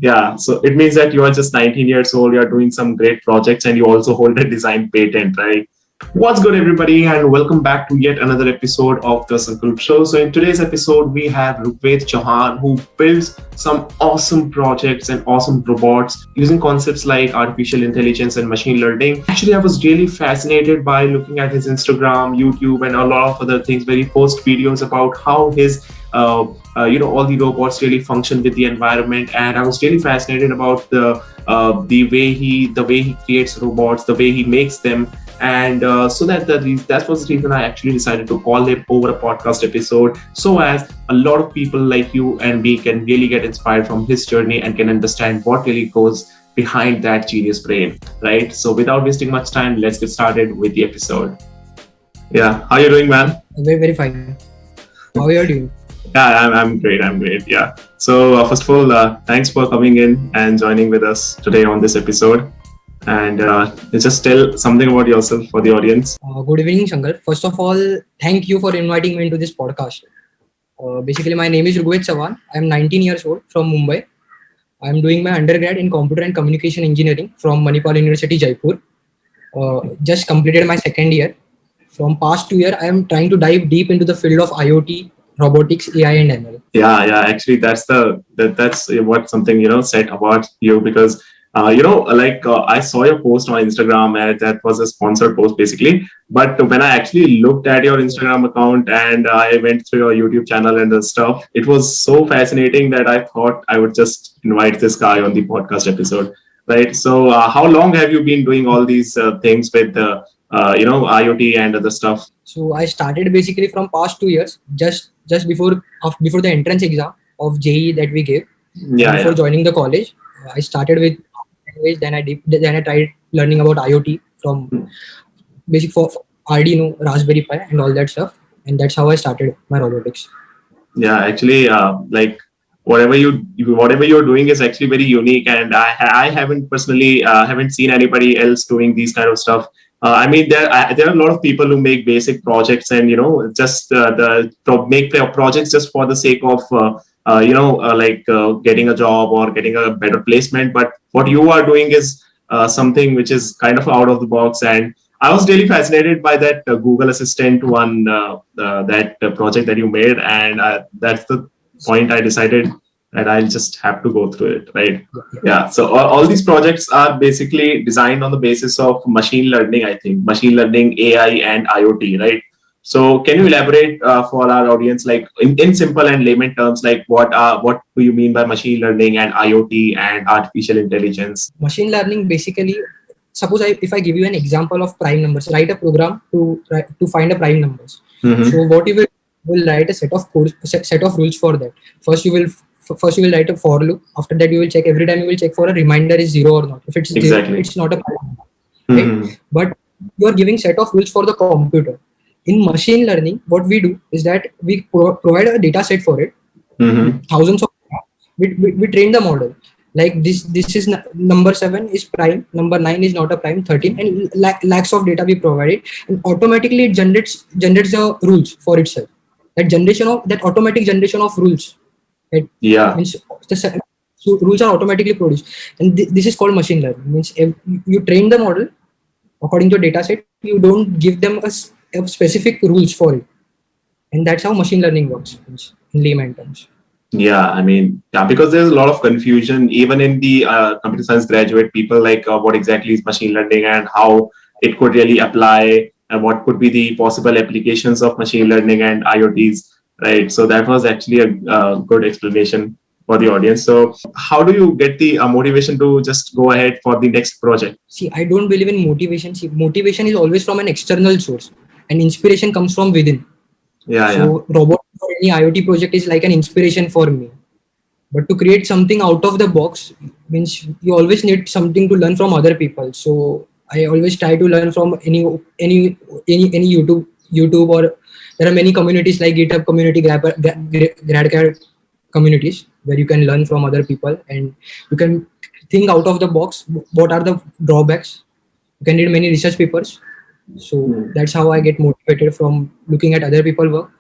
Yeah, so it means that you are just 19 years old, you are doing some great projects, and you also hold a design patent, right? What's good, everybody, and welcome back to yet another episode of the Sankalp Show. So, in today's episode, we have Rugdev Chavan, who builds some awesome projects and awesome robots using concepts like artificial intelligence and machine learning. Actually, I was really fascinated by looking at his Instagram, YouTube, and a lot of other things where he posts videos about how his all the robots really function with the environment, and I was really fascinated about the way he creates robots, the way he makes them, and that was the reason I actually decided to call him over a podcast episode, so as a lot of people like you and me can really get inspired from his journey and can understand what really goes behind that genius brain, right? So without wasting much time, let's get started with the episode. Yeah, how you doing, man? Very fine. How are you doing? Yeah, I'm great. Yeah. So first of all, thanks for coming in and joining with us today on this episode. And just tell something about yourself for the audience. Good evening, Sankalp. First of all, thank you for inviting me into this podcast. Basically, my name is Rugdev Chavan. I'm 19 years old from Mumbai. I'm doing my undergrad in Computer and Communication Engineering from Manipal University, Jaipur. Just completed my second year. From past 2 years, I am trying to dive deep into the field of IoT, robotics, AI, and ML. Yeah. Actually, that's what something said about you, because I saw your post on Instagram, and that was a sponsored post basically. But when I actually looked at your Instagram account and I went through your YouTube channel and the stuff, it was so fascinating that I thought I would just invite this guy on the podcast episode, right? So, how long have you been doing all these things with IoT and other stuff? So I started basically from past 2 years, just before the entrance exam of JEE that we gave. Before joining the college, I started with language. Then I tried learning about IoT from basic for Arduino, Raspberry Pi, and all that stuff. And that's how I started my robotics. Yeah, actually, whatever you're doing is actually very unique, and I haven't personally haven't seen anybody else doing these kind of stuff. I mean, there are a lot of people who make basic projects and just make projects just for the sake of getting a job or getting a better placement. But what you are doing is something which is kind of out of the box, and I was really fascinated by that Google Assistant one, that project that you made, and that's the point I decided that I'll just have to go through it, right? Yeah. So all these projects are basically designed on the basis of machine learning, I think, machine learning, AI, and IoT, right? So can you elaborate for our audience, like in simple and layman terms, like what do you mean by machine learning and IoT and artificial intelligence? Machine learning basically, suppose if I give you an example of prime numbers, write a program to find a prime numbers. Mm-hmm. So what you will write a set of rules for that. First you will write a for loop. After that, you will check every time. You will check for a reminder is 0 or not. If it's exactly 0, it's not a prime number, right? But you are giving set of rules for the computer. In machine learning, what we do is that we provide a data set for it, thousands of data. We train the model. Like this is number 7 is prime, number 9 is not a prime, 13, and lakhs of data we provide it, and automatically it generates the rules for itself. That automatic generation of rules. Right? Yeah. Means so rules are automatically produced, and this is called machine learning. Means you train the model according to data set. You don't give them a specific rules for it, and that's how machine learning works in layman terms. Yeah, I mean, because there's a lot of confusion even in the computer science graduate people, like what exactly is machine learning and how it could really apply, and what could be the possible applications of machine learning and IoTs, right? So that was actually a good explanation for the audience. So how do you get the motivation to just go ahead for the next project? See, I don't believe in motivation. See, motivation is always from an external source, and inspiration comes from within. So robotics or any IoT project is like an inspiration for me. But to create something out of the box means you always need something to learn from other people. So I always try to learn from any YouTube, or there are many communities like GitHub community, GradCAD communities where you can learn from other people and you can think out of the box. What are the drawbacks? You can read many research papers. So that's how I get motivated from looking at other people's work.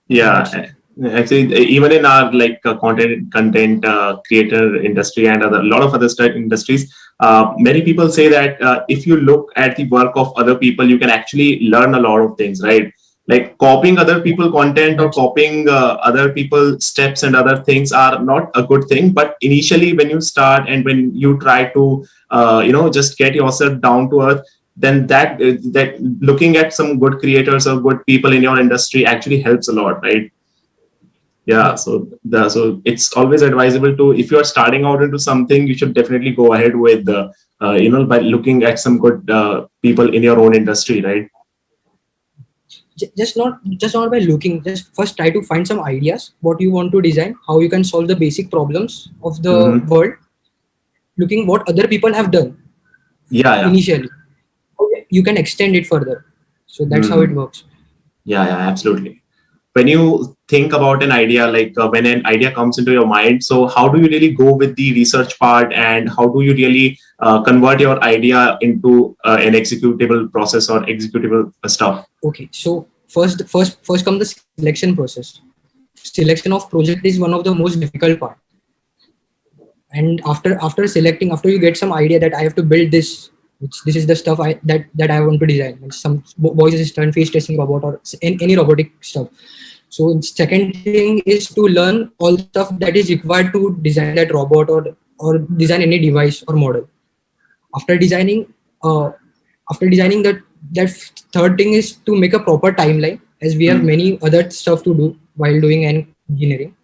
Yeah, Actually, even in our like content creator industry and a lot of other industries, many people say that if you look at the work of other people, you can actually learn a lot of things, right? Like copying other Yeah, people content or that's copying other people steps and other things are not a good thing. But initially, when you start and when you try to just get yourself down to earth, then that looking at some good creators or good people in your industry actually helps a lot, right? Yeah, yeah. so it's always advisable to, if you are starting out into something, you should definitely go ahead with by looking at some good people in your own industry, right? Just not by looking. Just first try to find some ideas what you want to design, how you can solve the basic problems of the Mm-hmm. world, looking what other people have done Yeah, yeah. initially. Okay, you can extend it further. So that's how it Mm-hmm. works. Yeah, yeah, absolutely. When you think about an idea, like when an idea comes into your mind, so how do you really go with the research part, and how do you really convert your idea into an executable process or executable stuff? Okay, so first comes the selection process. Selection of project is one of the most difficult part. And after selecting, after you get some idea that I have to build this, which this is the stuff that I want to design, and some voice assistant, face tracing robot, or any robotic stuff. So second thing is to learn all the stuff that is required to design that robot, or design any device or model. After designing, uh, after designing that third thing is to make a proper timeline, as we have Mm. many other stuff to do while doing an engineering.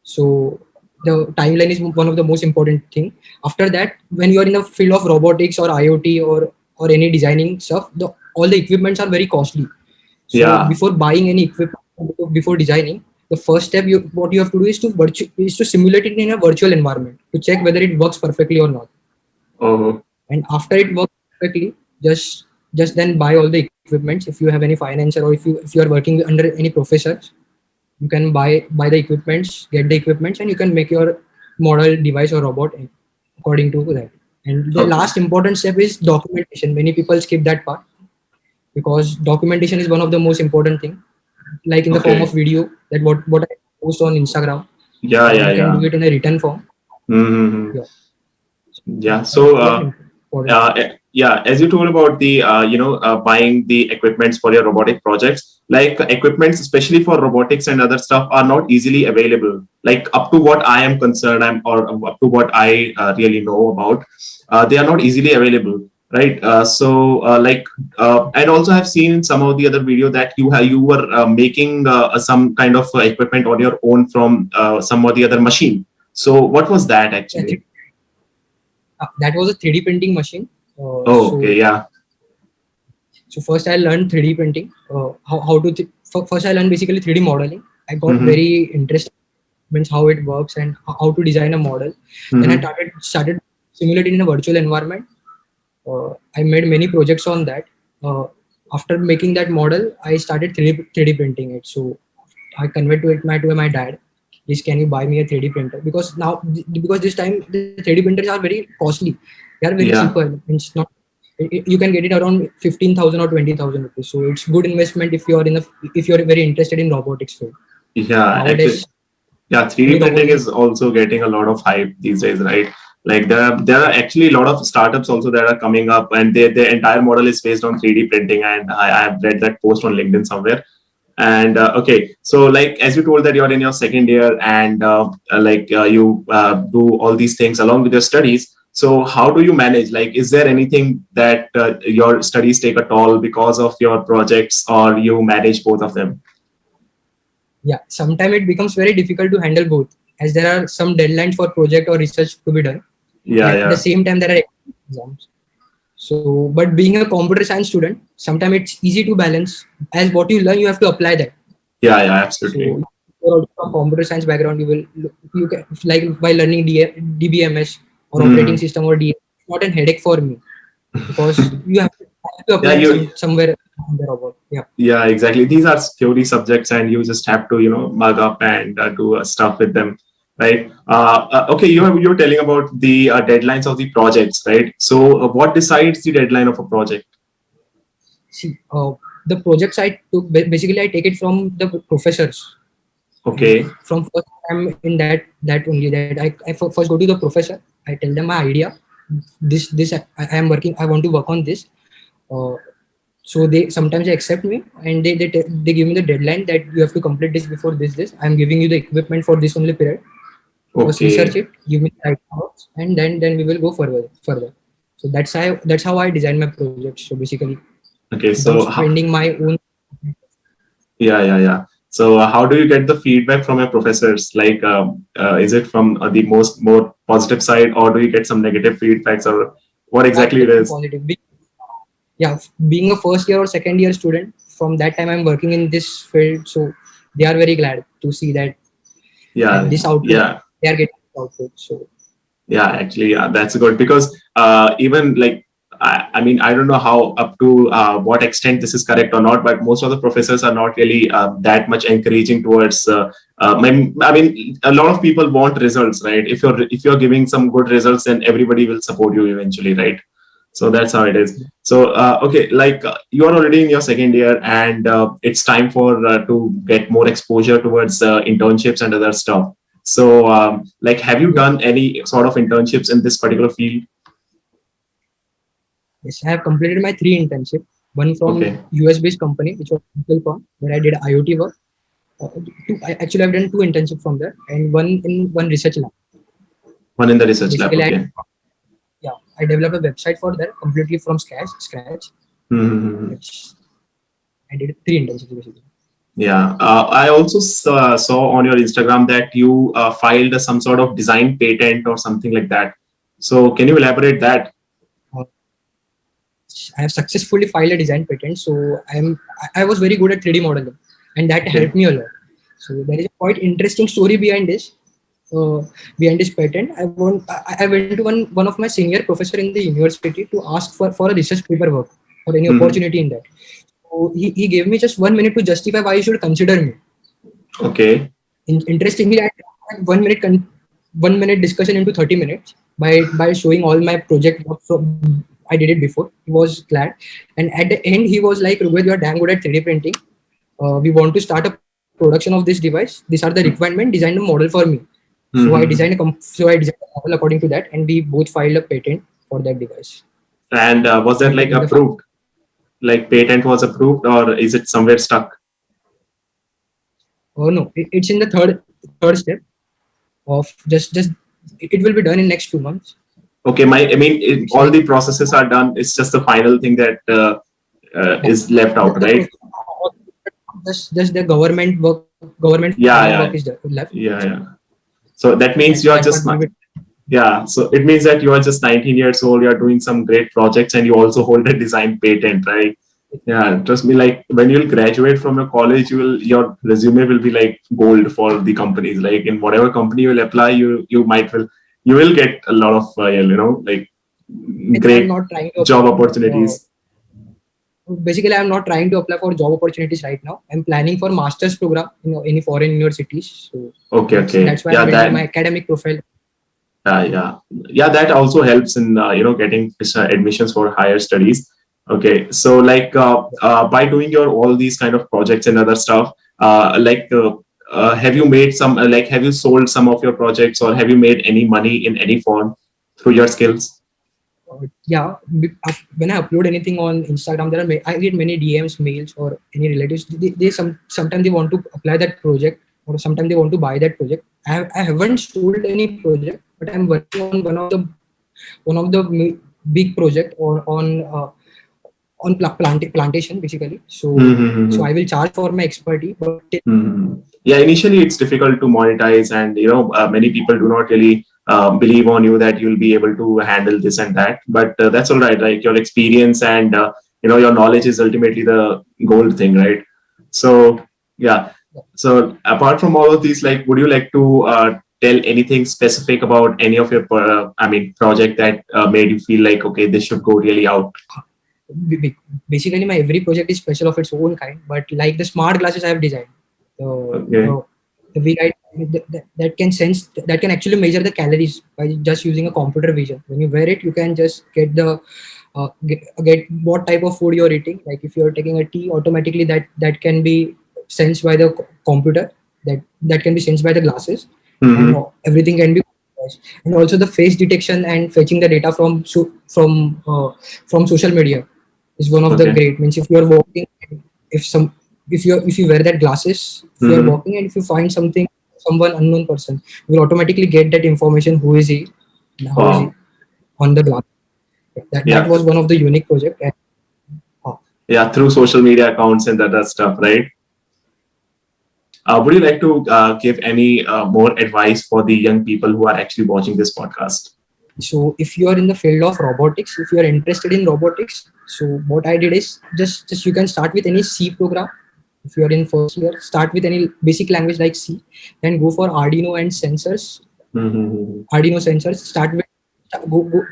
So the timeline is one of the most important thing. After that, when you are in the field of robotics or IoT, or any designing stuff, all the equipments are very costly. So Yeah. before buying any equipment, before designing, the first step, what you have to do is to simulate it in a virtual environment to check whether it works perfectly or not. Oh. And after it works perfectly, just then buy all the equipments. If you have any financer, or if you are working under any professors, you can buy the equipments, get the equipments, and you can make your model, device, or robot according to that. And the Okay. last important step is documentation. Many people skip that part, because documentation is one of the most important thing, like in the form of Okay. video, that what I post on Instagram, Yeah, or yeah, you can yeah. do it in a written form. Mm-hmm. Yeah, Yeah. that's So, one important. yeah, as you told about the, buying the equipments for your robotic projects, like equipments, especially for robotics and other stuff, are not easily available. Like up to what I am concerned, or up to what I really know about, they are not easily available. Right. And also I've seen in some of the other video that you were making some kind of equipment on your own from some or the other machine. So what was that Yeah, actually? that was a 3D printing machine. Uh, Oh, okay, so yeah. so first I learned 3D printing. How to first I learned basically 3D modeling. I got Mm-hmm. very interested, means how it works and how to design a model. Then I Mm-hmm. started simulating in a virtual environment. I made many projects on that. Uh, After making that model, I started 3D printing it. So I conveyed to my dad, please can you buy me a 3D printer? Because this time the 3D printers are very costly. They are very cheaper. Yeah. It's not, you can get it around 15,000 or 20,000 rupees. So it's good investment if you're very interested in robotics field. Yeah. Actually, Nowadays, yeah, many 3D printing robotic is also getting a lot of hype these days, right? Like there are actually a lot of startups also that are coming up, and their entire model is based on 3D printing. And I have read that post on LinkedIn somewhere. And okay, so like as you told that you're in your second year, and you do all these things along with your studies. So how do you manage? Like, is there anything that your studies take a toll because of your projects, or you manage both of them? Yeah, sometimes it becomes very difficult to handle both, as there are some deadlines for project or research to be done, and Yeah, at the yeah, same time there are exams. So, but being a computer science student, sometimes it's easy to balance, as what you learn you have to apply that. yeah, yeah, So absolutely. if you're also from computer science background, you can, like, by learning DBMS or operating Hmm. system or DA, it's not a headache for me, because you have to Yeah, apply it you. somewhere on the robot. Yeah. Yeah, exactly. These are theory subjects, and you just have to, mug up and do stuff with them, right? Okay, you're telling about the deadlines of the projects, right? So, what decides the deadline of a project? See, the projects I took, basically I take it from the professors. Okay. From first I'm in that only that I first go to the professor. I tell them my idea. This I am working. I want to work on this. Uh, so they sometimes they accept me, and they give me the deadline that you have to complete this before this. I'm giving you the equipment for this only period. First research Okay. it, give me the ideas, and then we will go further. So that's how I design my project. So basically, Okay. without So spending my own. yeah. So how do you get the feedback from your professors? Like, is it from the more positive side, or do you get some negative feedbacks, or what exactly it is? Positive. Yeah, being a first year or second year student, from that time I'm working in this field, so they are very glad to see that Yeah, this output yeah. they are getting this output. So Yeah, actually, yeah, that's good because even like I mean, I don't know how up to what extent this is correct or not, but most of the professors are not really that much encouraging towards. I mean, a lot of people want results, right? If you're giving some good results, then everybody will support you eventually, right? So that's how it is. So okay, like you are already in your second year, and it's time for to get more exposure towards internships and other stuff. So, like, have you yeah, done any sort of internships in this particular field? yes, I have completed my 3 internship. One from Okay, US based company, which was Sankalp, where I did IoT work. Actually, I've done 2 internships from there, and one in one research lab. one in the research lab. Basically, Okay. I developed a website for that completely from scratch. Hmm. Which I did 3 internships basically. Yeah. I also saw on your Instagram that you filed some sort of design patent or something like that. So, can you elaborate that? Uh, I have successfully filed a design patent, so I was very good at 3D modeling, and that Okay. helped me a lot. So there is a quite interesting story behind this. Behind this patent, I went to one of my senior professor in the university to ask for a research paperwork or any Hmm. opportunity in that. So he gave me just 1 minute to justify why you should consider me. Okay. Interestingly, I had 1 minute discussion into 30 minutes by showing all my project work. So I did it before. He was glad, and at the end, he was like, "Rugved, you are damn good at 3D printing. We want to start a production of this device. These are the requirement. Design a model for me." Hmm. So I designed a model according to that, and we both filed a patent for that device. And was I that like did the file. approved? Like patent was approved, or is it somewhere stuck? Oh no, it's in the third step of just it will be done in next 2 months. Okay, I mean, It's all like the processes are done. It's just the final thing that yeah, is left the, out, the right? process, just the government final Yeah, work is yeah, left. yeah. So that means That you are that just part will be. yeah. So it means that you are just 19 years old. You are doing some great projects, and you also hold a design patent, right? Yeah, trust me. Like when you'll graduate from your college, your resume will be like gold for the companies. Like in whatever company you will apply, you will get a lot of like I'm great not trying to job apply for. opportunities. Basically, I'm not trying to apply for job opportunities right now. I'm planning for master's program in any foreign universities. So Okay, okay. that's why I'm Yeah, building my academic profile. yeah. That also helps in getting admissions for higher studies. Okay, so like by doing your all these kind of projects and other stuff, have you made some have you sold some of your projects, or have you made any money in any form through your skills? When I upload anything on Instagram, I get many DMs, mails, or any relatives. Sometimes they want to apply that project, or sometimes they want to buy that project. I haven't sold any project, but I'm working on one of the big project or on plantation basically. So Mm-hmm. I will charge for my expertise, but Yeah, initially it's difficult to monetize, and many people do not really believe on you that you'll be able to handle this and that. But that's all right. Like your experience and your knowledge is ultimately the gold thing, right? So yeah. So apart from all of these, like, would you like to tell anything specific about any of your, project that made you feel like, okay, this should go really out? basically my every project is special of its own kind. But like the smart glasses I have designed, the Okay. the big that can sense, that can actually measure the calories by just using a computer vision. When you wear it, you can just get the get what type of food you're eating. Like if you're taking a tea, automatically that can be sensed by the computer. that can be sensed by the glasses, Mm-hmm. and everything can be computerized. And also the face detection and fetching the data from social media is one of the Okay. great. Means if you are walking, if some if you wear that glasses, if you are Mm-hmm. walking and if you find something, someone unknown person, you will automatically get that information. Who is he? How is he Wow. on the glass? That Yeah. was one of the unique project. And, uh, Yeah. Through social media accounts and that other stuff, right? Would you like to give any more advice for the young people who are actually watching this podcast? so if you are in the field of robotics, if you are interested in robotics, so what I did is just you can start with any C program. If you are in first year, start with any basic language like C, then go for Arduino and sensors. Mm-hmm. Arduino sensors.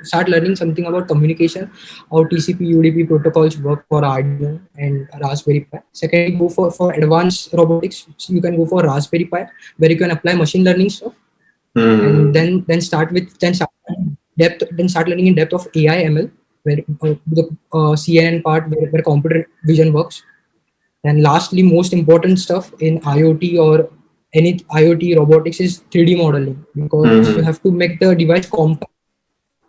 Start learning something about communication, how TCP UDP protocols work for Arduino and Raspberry Pi. Secondly, go for advanced robotics. So you can go for Raspberry Pi, where you can apply machine learning stuff, and Mm-hmm. then start learning in depth of AI ML, where the CNN part where computer vision works. And lastly, most important stuff in IoT or any IoT robotics is 3D modeling, because you Mm-hmm. have to make the device compact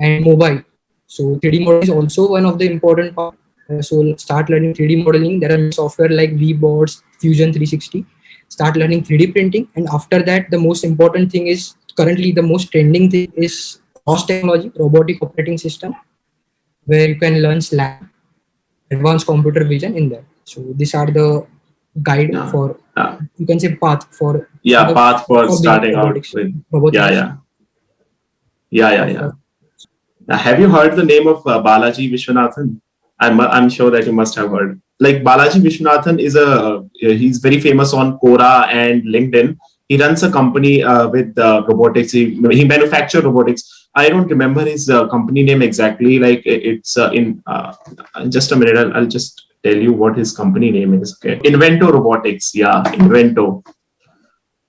and mobile. So 3D modeling is also one of the important part. So start learning 3D modeling. There are many software like VBoards, Fusion 360. Start learning 3D printing, and after that, the most important thing is currently the most trending thing is ROS technology, robotic operating system, where you can learn SLAM, advanced computer vision in there. So these are the guide Yeah. for, you can say, path Yeah. Path for for being starting out robotics with. robotics Yeah. industry. Yeah. Yeah. Yeah. Yeah. For Have you heard the name of Balaji Vishwanathan? I'm sure that you must have heard. Like Balaji Vishwanathan is he's very famous on Quora and LinkedIn. He runs a company with robotics. He manufactures robotics. I don't remember his company name exactly. Like it's in just a minute. I'll just tell you what his company name is. Okay, Invento Robotics. Yeah, Invento.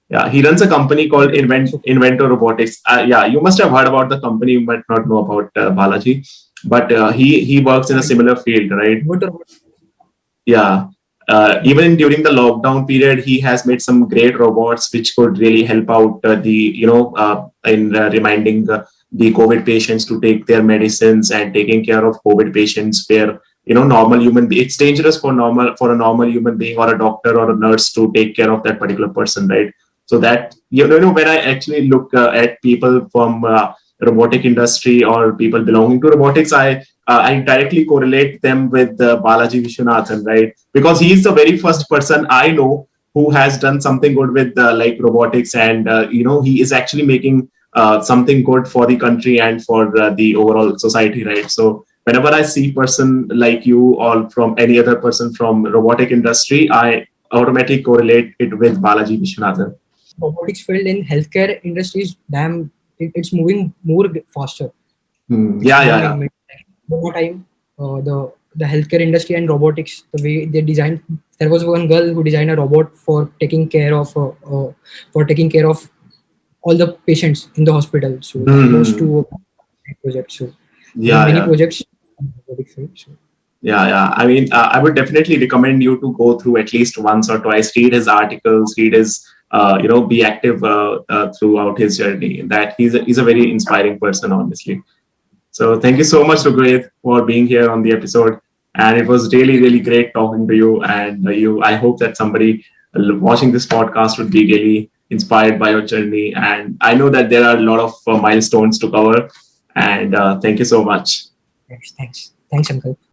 Yeah, he runs a company called so Invento Robotics. Yeah, you must have heard about the company. You might not know about Balaji, but he works in a similar field, right? what Yeah. Even during the lockdown period, he has made some great robots which could really help out in reminding the COVID patients to take their medicines and taking care of COVID patients where normal it's dangerous for a normal human being or a doctor or a nurse to take care of that particular person, right? So that when I actually look at people from robotic industry or people belonging to robotics, I directly correlate them with Balaji Vishwanathan, right? Because he is the very first person I know who has done something good with like robotics, and he is actually making something good for the country and for the overall society, right? So whenever I see person like you or from any other person from robotic industry, I automatically correlate it with Balaji Vishwanathan. robotics field in healthcare industry is it's moving more faster. It's Yeah, yeah, booming. yeah. More time, the healthcare industry and robotics, the way they designed. There was one girl who designed a robot for taking care of all the patients in the hospital. So that was Hmm. two projects. So there are Yeah, many yeah. projects in the robotic field. So Yeah, yeah. I mean, I would definitely recommend you to go through at least once or twice, read his articles, read his, be active throughout his journey. That he's a very inspiring person, honestly. So thank you so much, Rugved, for being here on the episode. And it was really, really great talking to you. And I hope that somebody watching this podcast would be really inspired by your journey. And I know that there are a lot of milestones to cover. And thank you so much. thanks, Uncle.